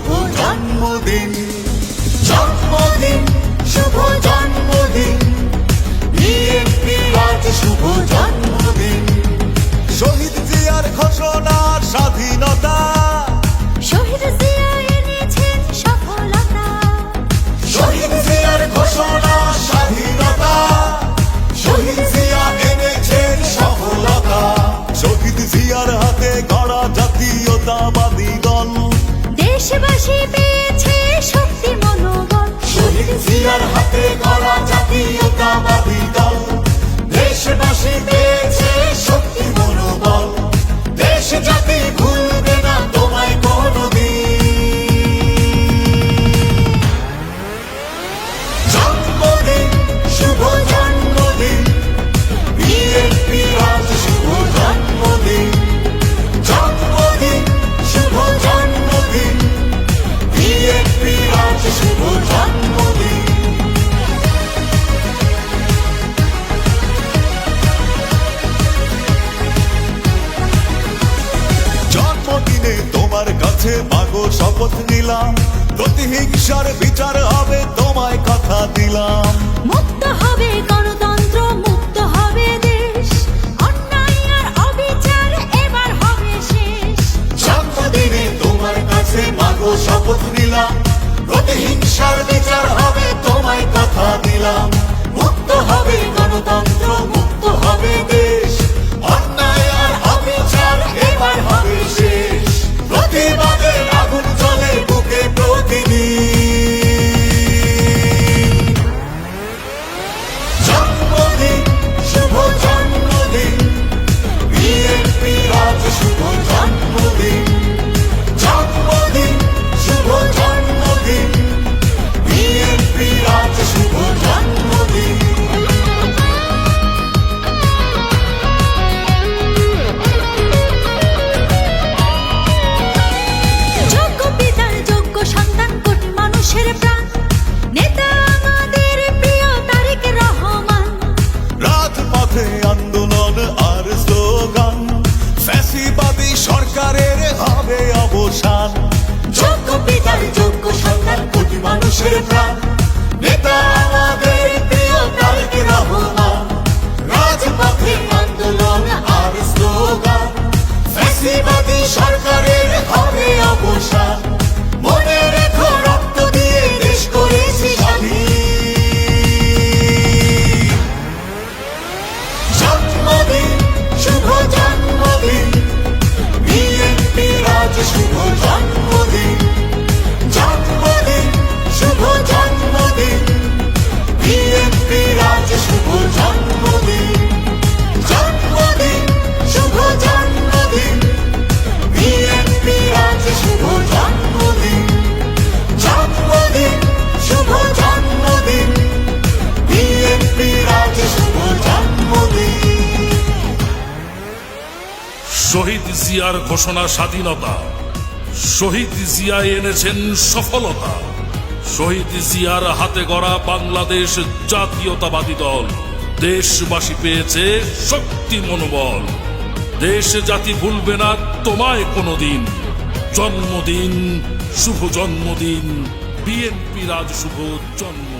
শুভ জন্মদিন, জন্মদিন, শুভ জন্মদিন, বিএনপির আজ শুভ জন্মদিন। শহীদ জিয়ার ঘোষণা স্বাধীনতা, শহীদ জিয়া এনেছেন সফলতা, শহীদ জিয়ার ঘোষণা স্বাধীনতা, শহীদ জিয়া এনেছেন সফলতা। শহীদ জিয়ার হাতে গড়া জাতীয়তাবাদী দল, দেশবাসী পেয়েছে শক্তি মনোবল। শহীদ জিয়ার হাতে গড়া জাতীয়তাবাদী দল, দেশবাসী পেয়েছে শক্তি মনোবল। দেশ জাতি ভুলবে না তোমায় কোনদিন। জন্মদিন, শুভ জন্মদিন, বিএনপির আজ শুভ জন্মদিন। জন্মদিন, শুভ জন্মদিন, বিএনপির আজ শুভ জন্মদিন। জন্মদিনে তোমার কাছে মাগো শপথ নিলাম, প্রতিহিংসার বিচার হবে তোমায় কথা দিলাম। মুক্ত হবে গণতন্ত্র, মুক্ত হবে দেশ, অন্যায় আর অবিচার এবার হবে শেষ। জন্মদিনে তোমার কাছে মাগো শপথ নিলাম, প্রতিহিংসার বিচার হবে তোমায় কথা দিলাম। মুক্ত হবে গণতন্ত্র, মুক্ত হবে দেশ, অন্যায় আর অবিচার এবার হবে শেষ। প্রতিবাদের আগুন জ্বলে বুকে প্রতিদিন। জন্মদিন, শুভ জন্মদিন, বিএনপির আজ শুভ জন্মদিন। জন্মদিন, শুভ জন্মদিন, বিএনপির আজ শুভ জন্মদিন। যোগ্য পিতার যোগ্য সন্তান, কোটি মানুষের প্রাণ, নেতা আমাদের প্রিয় তারেক রহমান। রাজপথে আন্দোলন আর স্লোগান, ফ্যাসিবাদী সরকারের হবে অবসান। যোগ্য পিতার যোগ্য সন্তান, কোটি মানুষের প্রাণ, নেতা আমাদের প্রিয় তারেক রহমান। রাজপথে আন্দোলন আর স্লোগান, ফ্যাসিবাদী সরকারের হবে অবসান। মনে রেখো রক্ত দিয়ে দেশ করেছি স্বাধীন। জন্মদিন, শুভ জন্মদিন, বিএনপির আজ শুভ জন্মদিন। জন্মদিন, শুভ জন্মদিন, বিএনপির আজ শুভ জন্মদিন। জন্মদিন, শুভ জন্মদিন, বিএনপির আজ শুভ জন্মদিন। জন্মদিন, শুভ জন্মদিন, বিএনপির আজ শুভ জন্মদিন। শহীদ জিয়ার ঘোষণা স্বাধীনতা, শহীদ জিয়া এনেছেন সফলতা। শহীদ জিয়ার হাতে গড়া বাংলাদেশ জাতীয়তাবাদী দল, দেশবাসী পেয়েছে শক্তি মনোবল। দেশ জাতি ভুলবে না তোমায় কোনদিন। জন্মদিন, শুভ জন্মদিন, বিএনপির আজ শুভ জন্মদিন।